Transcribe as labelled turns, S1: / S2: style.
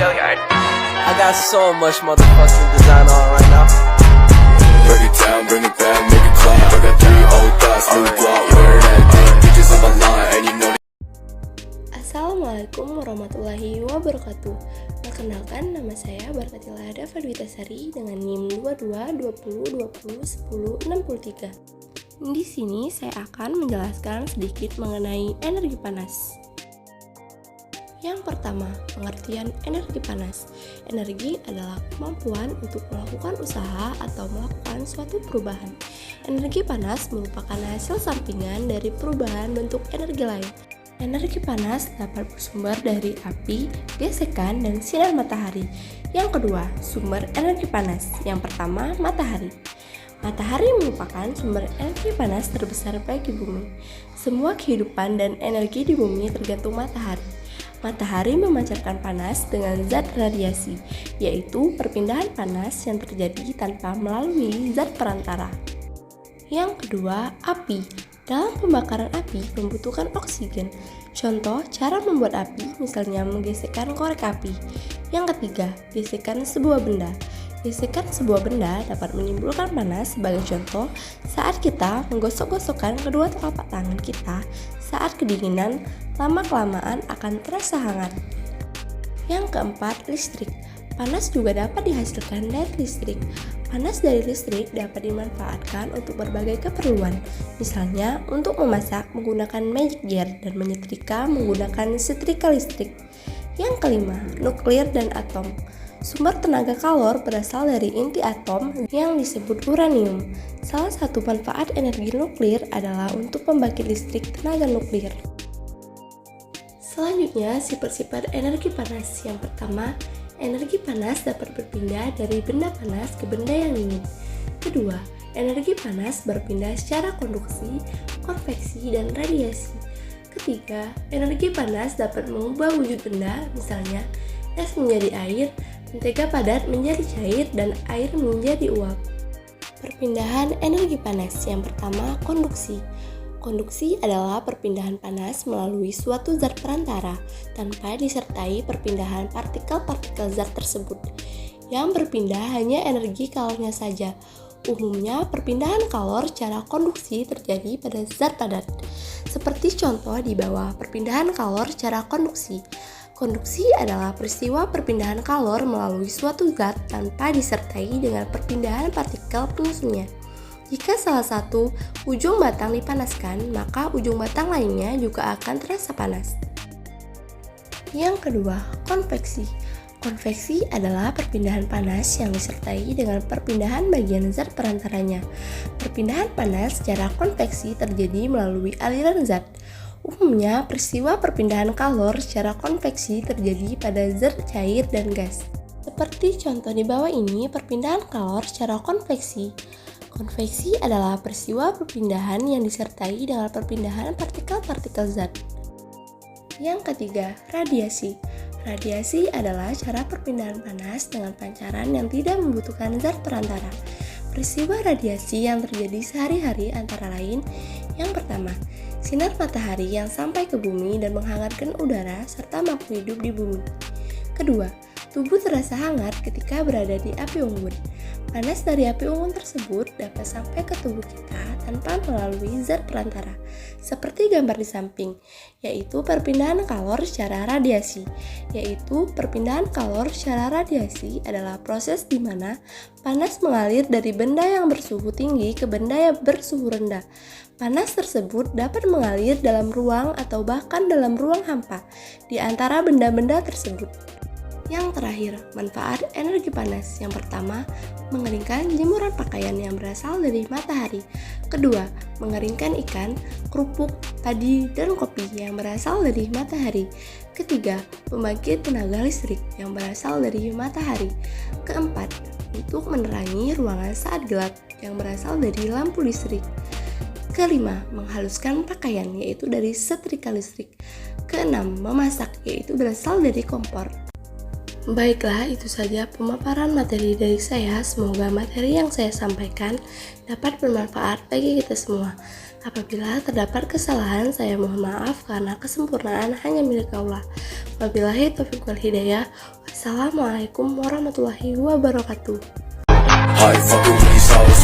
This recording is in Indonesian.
S1: I got so much motherfucking design on right now.
S2: Break it down, bring it back, make it clap. I got 3 old thoughts, new guap, wear that thing. Bitches on my line, and you know.
S3: Assalamualaikum warahmatullahi wabarakatuh. Perkenalkan, nama saya Barkatila Dava Dwitasari dengan NIM 2220201063. Di sini saya akan menjelaskan sedikit mengenai energi panas. Yang pertama, pengertian energi panas. Energi adalah kemampuan untuk melakukan usaha atau melakukan suatu perubahan. Energi panas merupakan hasil sampingan dari perubahan bentuk energi lain. Energi panas dapat bersumber dari api, gesekan, dan sinar matahari. Yang kedua, sumber energi panas. Yang pertama, matahari. Matahari merupakan sumber energi panas terbesar bagi bumi. Semua kehidupan dan energi di bumi tergantung matahari. Matahari memancarkan panas dengan zat radiasi, yaitu perpindahan panas yang terjadi tanpa melalui zat perantara. Yang kedua, api. Dalam pembakaran api membutuhkan oksigen. Contoh cara membuat api misalnya menggesekkan korek api. Yang ketiga, gesekan sebuah benda. Gesekan sebuah benda dapat menimbulkan panas. Sebagai contoh, saat kita menggosok-gosokkan kedua telapak tangan kita saat kedinginan, lama-kelamaan akan terasa hangat. Yang keempat, listrik. Panas juga dapat dihasilkan dari listrik. Panas dari listrik dapat dimanfaatkan untuk berbagai keperluan, misalnya untuk memasak menggunakan magic jar dan menyetrika menggunakan setrika listrik. Yang kelima, nuklir dan atom. Sumber tenaga kalor berasal dari inti atom yang disebut uranium. Salah satu manfaat energi nuklir adalah untuk pembangkit listrik tenaga nuklir. Selanjutnya, sifat-sifat energi panas. Yang pertama, energi panas dapat berpindah dari benda panas ke benda yang dingin. Kedua, energi panas berpindah secara konduksi, konveksi, dan radiasi. Ketiga, energi panas dapat mengubah wujud benda, misalnya es menjadi air, mentega padat menjadi cair, dan air menjadi uap. Perpindahan energi panas. Yang pertama, konduksi. Konduksi adalah perpindahan panas melalui suatu zat perantara tanpa disertai perpindahan partikel-partikel zat tersebut. Yang berpindah hanya energi kalornya saja. Umumnya, perpindahan kalor secara konduksi terjadi pada zat padat. Seperti contoh di bawah, perpindahan kalor secara konduksi. Konduksi adalah peristiwa perpindahan kalor melalui suatu zat tanpa disertai dengan perpindahan partikel penyusunnya. Jika salah satu ujung batang dipanaskan, maka ujung batang lainnya juga akan terasa panas. Yang kedua, konveksi. Konveksi adalah perpindahan panas yang disertai dengan perpindahan bagian zat perantaranya. Perpindahan panas secara konveksi terjadi melalui aliran zat. Umumnya, peristiwa perpindahan kalor secara konveksi terjadi pada zat cair dan gas. Seperti contoh di bawah ini, perpindahan kalor secara konveksi. Konveksi adalah peristiwa perpindahan yang disertai dengan perpindahan partikel-partikel zat. Yang ketiga, radiasi. Radiasi adalah cara perpindahan panas dengan pancaran yang tidak membutuhkan zat perantara. Peristiwa radiasi yang terjadi sehari-hari antara lain: yang pertama, sinar matahari yang sampai ke bumi dan menghangatkan udara serta makhluk hidup di bumi. Kedua, tubuh terasa hangat ketika berada di api unggun. Panas dari api unggun tersebut dapat sampai ke tubuh kita tanpa melalui zat perantara, seperti gambar di samping, yaitu perpindahan kalor secara radiasi. Perpindahan kalor secara radiasi adalah proses di mana panas mengalir dari benda yang bersuhu tinggi ke benda yang bersuhu rendah. Panas tersebut dapat mengalir dalam ruang atau bahkan dalam ruang hampa di antara benda-benda tersebut. Yang terakhir, manfaat energi panas. Yang pertama, mengeringkan jemuran pakaian yang berasal dari matahari. Kedua, mengeringkan ikan, kerupuk, padi, dan kopi yang berasal dari matahari. Ketiga, pembangkit tenaga listrik yang berasal dari matahari. Keempat, untuk menerangi ruangan saat gelap yang berasal dari lampu listrik. Kelima, menghaluskan pakaian, yaitu dari setrika listrik. Keenam, memasak, yaitu berasal dari kompor. Baiklah, itu saja pemaparan materi dari saya. Semoga materi yang saya sampaikan dapat bermanfaat bagi kita semua. Apabila terdapat kesalahan, saya mohon maaf karena kesempurnaan hanya milik Allah. Wabillahi taufiq wal hidayah. Wassalamualaikum warahmatullahi wabarakatuh.
S2: I ain't fucking with these hoes,